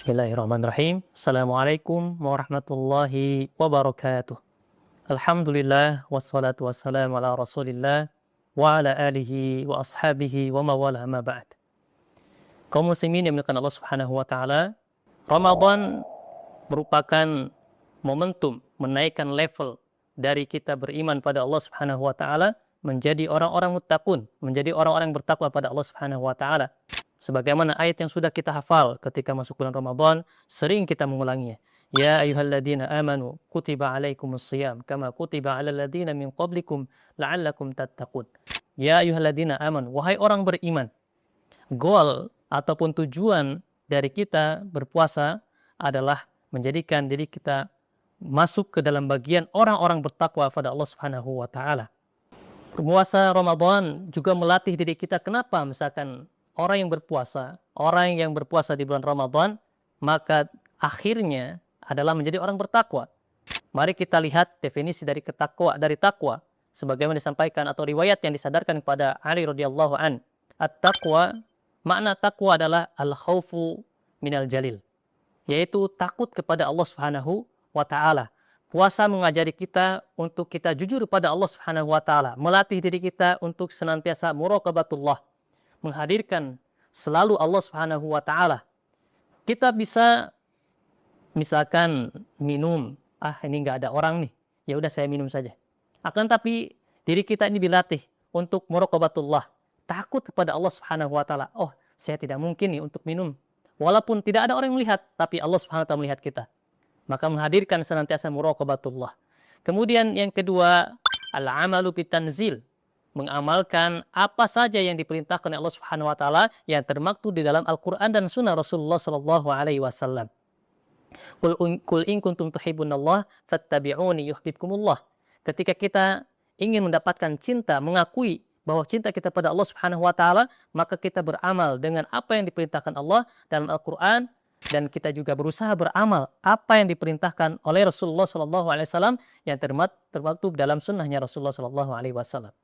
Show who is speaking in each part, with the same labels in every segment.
Speaker 1: Bismillahirrahmanirrahim. Assalamualaikum warahmatullahi wabarakatuh. Alhamdulillah wassalatu wassalamu ala Rasulillah wa ala alihi wa ashabihi wa mawala ma ba'd. Kaum muslimin yang dimuliakan Allah Subhanahu wa taala, Ramadan merupakan momentum menaikkan level dari kita beriman pada Allah Subhanahu wa taala menjadi orang-orang muttaqun, menjadi orang-orang bertakwa pada Allah Subhanahu wa taala. Sebagaimana ayat yang sudah kita hafal ketika masuk bulan Ramadan, sering kita mengulanginya. Ya ayyuhalladzina amanu kutiba alaikumus shiyam kama kutiba alal ladzina min qablikum la'allakum tattaqun. Ya ayyuhalladzina amanu, wahai orang beriman. Goal ataupun tujuan dari kita berpuasa adalah menjadikan diri kita masuk ke dalam bagian orang-orang bertakwa pada Allah Subhanahu wa taala. Puasa Ramadan juga melatih diri kita. Kenapa misalkan orang yang berpuasa di bulan Ramadan, maka akhirnya adalah menjadi orang bertakwa. Mari kita lihat definisi dari takwa sebagaimana disampaikan atau riwayat yang disadarkan kepada Ali radhiyallahu an. At-taqwa, makna takwa adalah al-khaufu minal jalil, yaitu takut kepada Allah Subhanahu wa taala. Puasa mengajari kita untuk kita jujur pada Allah Subhanahu wa taala, melatih diri kita untuk senantiasa muraqabatullah, menghadirkan selalu Allah Subhanahu wa taala. Kita bisa misalkan minum, ini nggak ada orang nih, ya udah saya minum saja. Akan tapi diri kita ini dilatih untuk muraqabatullah, takut kepada Allah Subhanahu wa taala. Oh, saya tidak mungkin nih untuk minum. Walaupun tidak ada orang yang melihat, tapi Allah Subhanahu wa taala melihat kita. Maka menghadirkan senantiasa muraqabatullah. Kemudian yang kedua, al-amalu bitanzil, mengamalkan apa saja yang diperintahkan oleh Allah Subhanahu wa taala yang termaktub di dalam Al-Qur'an dan sunnah Rasulullah sallallahu alaihi wasallam. Qul in kuntum tuhibbunallah fattabi'uni yuhibbukumullah. Ketika kita ingin mendapatkan cinta, mengakui bahwa cinta kita pada Allah Subhanahu wa taala, maka kita beramal dengan apa yang diperintahkan Allah dalam Al-Qur'an, dan kita juga berusaha beramal apa yang diperintahkan oleh Rasulullah sallallahu alaihi wasallam yang termaktub dalam sunnahnya Rasulullah sallallahu alaihi wasallam.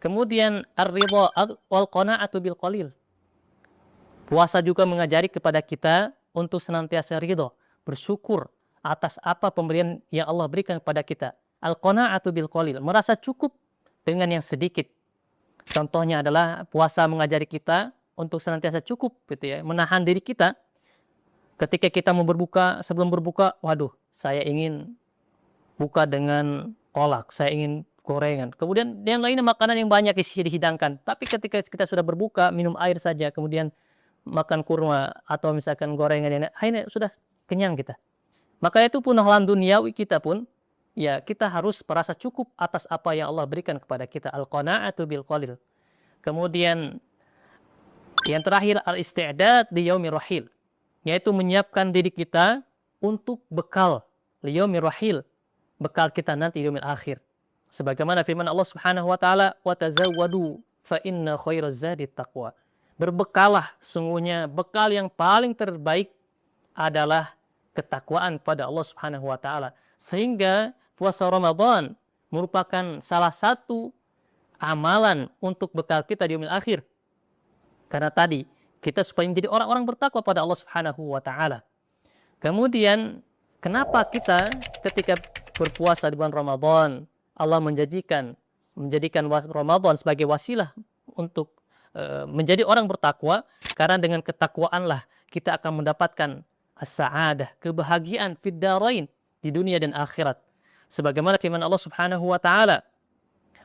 Speaker 1: Kemudian ar-ridha wal qana'atu bil qalil. Puasa juga mengajari kepada kita untuk senantiasa ridha, bersyukur atas apa pemberian yang Allah berikan kepada kita. Al-qana'atu bil qalil, merasa cukup dengan yang sedikit. Contohnya adalah puasa mengajari kita untuk senantiasa cukup gitu ya, menahan diri kita. Ketika kita mau berbuka, sebelum berbuka, waduh, saya ingin buka dengan kolak, saya ingin gorengan. Kemudian yang lainnya makanan yang banyak dihidangkan. Tapi ketika kita sudah berbuka, minum air saja, kemudian makan kurma atau misalkan gorengan yang akhirnya sudah kenyang kita. Maka itu pun halan duniawi kita pun, ya kita harus merasa cukup atas apa yang Allah berikan kepada kita. Al-qana'atu bil qalil. Kemudian yang terakhir, al-isti'dad di yaumir rahil, yaitu menyiapkan diri kita untuk bekal li yaumir rahil, bekal kita nanti di yaumil akhir. Sebagaimana firman Allah Subhanahu wa taala, wa tazawwadu fa inna khairaz zadi taqwa. Berbekalah, sungguhnya bekal yang paling terbaik adalah ketakwaan pada Allah Subhanahu wa taala. Sehingga puasa Ramadan merupakan salah satu amalan untuk bekal kita di yaumil akhir. Karena tadi kita supaya menjadi orang-orang bertakwa pada Allah Subhanahu wa taala. Kemudian kenapa kita ketika berpuasa di bulan Ramadan, Allah menjadikan Ramadan sebagai wasilah untuk menjadi orang bertakwa? Karena dengan ketakwaanlah kita akan mendapatkan as-sa'adah, kebahagiaan fid darain, di dunia dan akhirat. Sebagaimana firman Allah Subhanahu wa taala,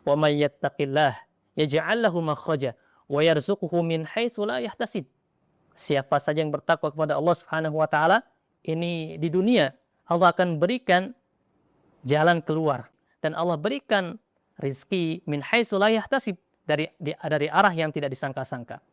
Speaker 1: "Wa may yattaqillah yaj'al lahu makhraja wa yarzuquhu min haitsu la yahtasib." Siapa saja yang bertakwa kepada Allah Subhanahu wa taala, ini di dunia Allah akan berikan jalan keluar, dan Allah berikan rizki min haitsu la yahtasib, dari arah yang tidak disangka-sangka.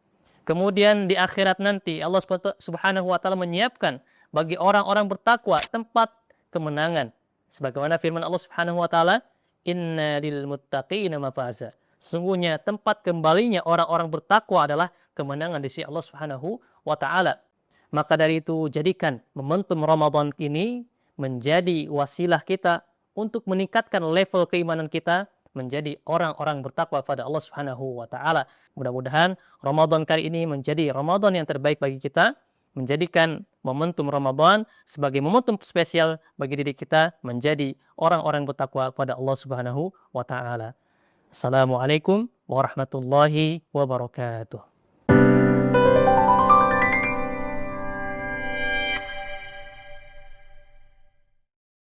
Speaker 1: Kemudian di akhirat nanti Allah Subhanahu wa taala menyiapkan bagi orang-orang bertakwa tempat kemenangan. Sebagaimana firman Allah Subhanahu wa taala, "Inna lil muttaqina mafaza." Sungguhnya tempat kembalinya orang-orang bertakwa adalah kemenangan di sisi Allah Subhanahu wa taala. Maka dari itu jadikan momentum Ramadan ini menjadi wasilah kita untuk meningkatkan level keimanan kita menjadi orang-orang bertakwa pada Allah Subhanahu wa taala. Mudah-mudahan Ramadan kali ini menjadi Ramadan yang terbaik bagi kita, menjadikan momentum Ramadan sebagai momentum spesial bagi diri kita menjadi orang-orang bertakwa kepada Allah Subhanahu wa taala. Assalamualaikum warahmatullahi wabarakatuh.